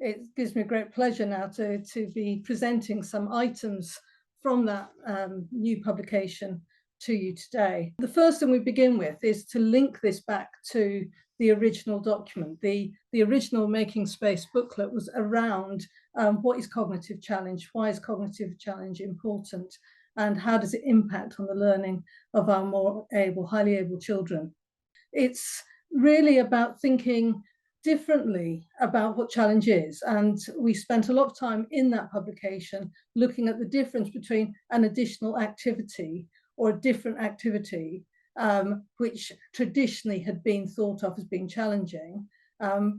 It gives me great pleasure now to be presenting some items from that new publication to you today. The first thing we begin with is to link this back to the original document. The original Making Space booklet was around what is cognitive challenge, why is cognitive challenge important, and how does it impact on the learning of our more able, highly able children. It's really about thinking differently about what challenge is. And we spent a lot of time in that publication looking at the difference between an additional activity or a different activity, which traditionally had been thought of as being challenging,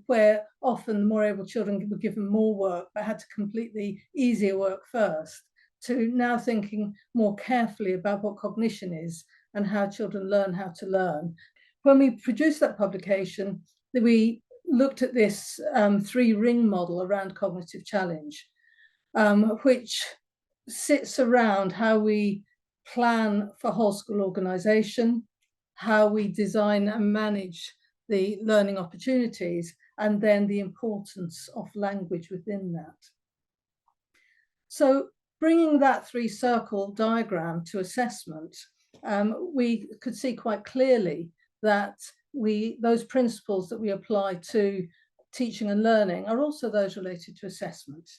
where often the more able children were given more work but had to complete the easier work first, to now thinking more carefully about what cognition is and how children learn how to learn. When we produced that publication, we looked at this three-ring model around cognitive challenge, which sits around how we plan for whole school organisation, how we design and manage the learning opportunities, and then the importance of language within that. So bringing that three-circle diagram to assessment, we could see quite clearly that those principles that we apply to teaching and learning are also those related to assessment.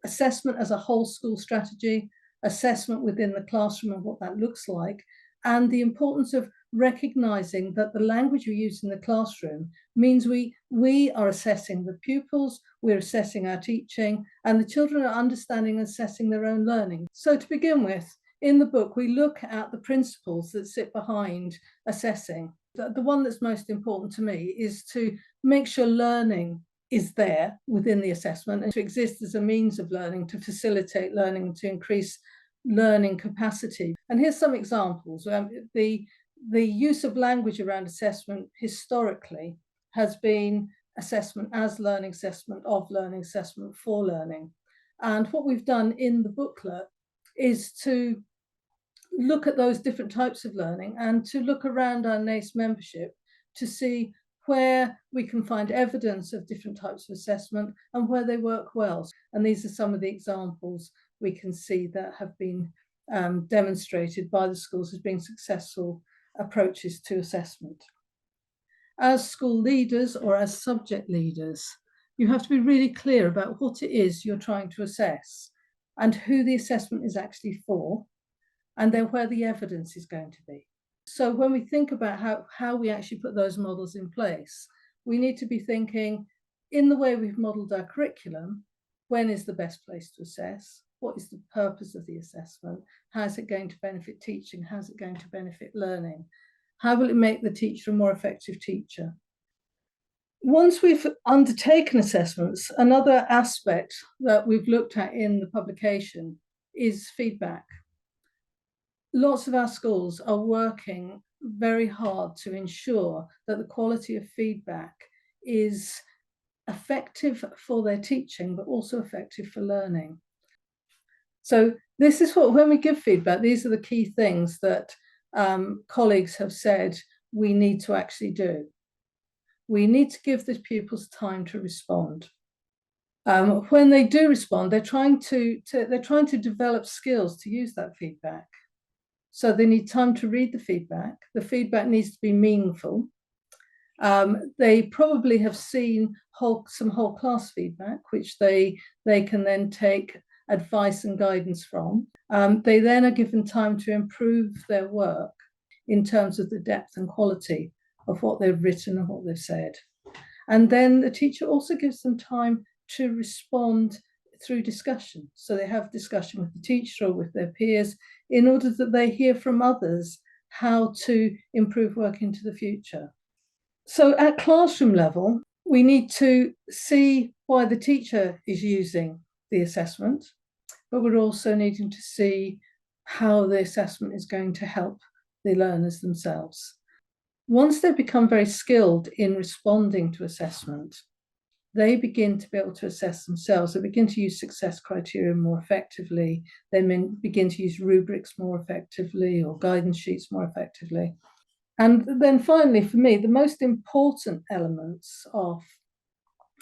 Assessment as a whole school strategy, assessment within the classroom and what that looks like, and the importance of recognizing that the language we use in the classroom means we are assessing the pupils, we're assessing our teaching, and the children are understanding and assessing their own learning. So to begin with, in the book, we look at the principles that sit behind assessing. The one that's most important to me is to make sure learning is there within the assessment and to exist as a means of learning, to facilitate learning, to increase learning capacity. And here's some examples. The use of language around assessment historically has been assessment as learning, assessment of learning, assessment for learning. And what we've done in the booklet is to look at those different types of learning and to look around our NACE membership to see where we can find evidence of different types of assessment and where they work well. And these are some of the examples we can see that have been demonstrated by the schools as being successful approaches to assessment. As school leaders or as subject leaders, you have to be really clear about what it is you're trying to assess and who the assessment is actually for, and then where the evidence is going to be. So when we think about how we actually put those models in place, we need to be thinking in the way we've modelled our curriculum, when is the best place to assess? What is the purpose of the assessment? How is it going to benefit teaching? How is it going to benefit learning? How will it make the teacher a more effective teacher? Once we've undertaken assessments, another aspect that we've looked at in the publication is feedback. Lots of our schools are working very hard to ensure that the quality of feedback is effective for their teaching, but also effective for learning. So this is when we give feedback, these are the key things that colleagues have said we need to actually do. We need to give the pupils time to respond. When they do respond, they're trying to develop skills to use that feedback. So they need time to read the feedback. The feedback needs to be meaningful. They probably have seen some whole class feedback, which they can then take advice and guidance from. They then are given time to improve their work in terms of the depth and quality of what they've written and what they've said. And then the teacher also gives them time to respond through discussion. So they have discussion with the teacher or with their peers in order that they hear from others how to improve work into the future. So at classroom level, we need to see why the teacher is using the assessment, but we're also needing to see how the assessment is going to help the learners themselves. Once they become very skilled in responding to assessment, they begin to be able to assess themselves. They begin to use success criteria more effectively. They begin to use rubrics more effectively or guidance sheets more effectively. And then finally, for me, the most important elements of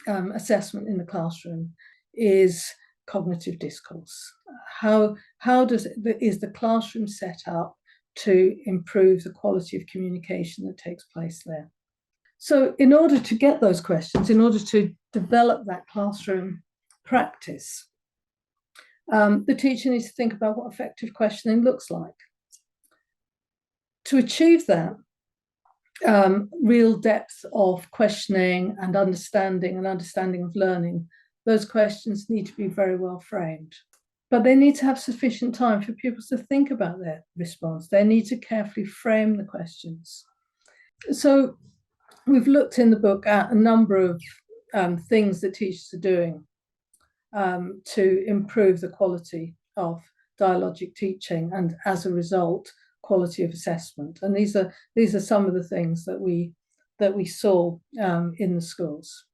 assessment in the classroom is cognitive discourse. How is the classroom set up to improve the quality of communication that takes place there? So in order to get those questions, in order to develop that classroom practice, the teacher needs to think about what effective questioning looks like. To achieve that, real depth of questioning and understanding of learning, those questions need to be very well framed. But they need to have sufficient time for pupils to think about their response. They need to carefully frame the questions. So we've looked in the book at a number of things that teachers are doing to improve the quality of dialogic teaching and, as a result, quality of assessment. And these are some of the things that we saw in the schools.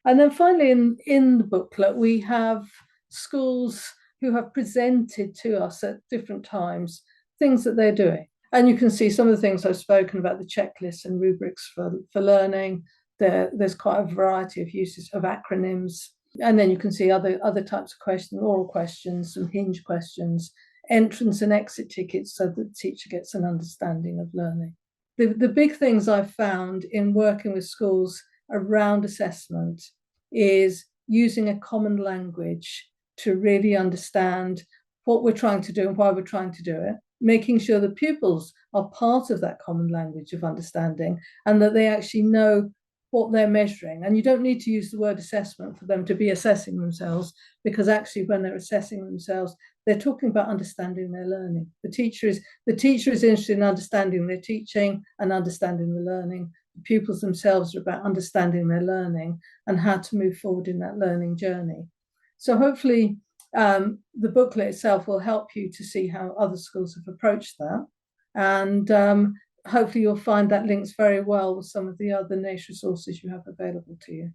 And then finally, in the booklet, we have schools who have presented to us at different times things that they're doing. And you can see some of the things I've spoken about, the checklists and rubrics for learning. There's quite a variety of uses of acronyms. And then you can see other types of questions, oral questions, some hinge questions, entrance and exit tickets, so that the teacher gets an understanding of learning. The big things I've found in working with schools around assessment is using a common language to really understand what we're trying to do and why we're trying to do it, making sure the pupils are part of that common language of understanding and that they actually know what they're measuring. And you don't need to use the word assessment for them to be assessing themselves, because actually when they're assessing themselves, they're talking about understanding their learning. The teacher is interested in understanding their teaching and understanding the learning. The pupils themselves are about understanding their learning and how to move forward in that learning journey. So hopefully the booklet itself will help you to see how other schools have approached that. And hopefully you'll find that links very well with some of the other NACE resources you have available to you.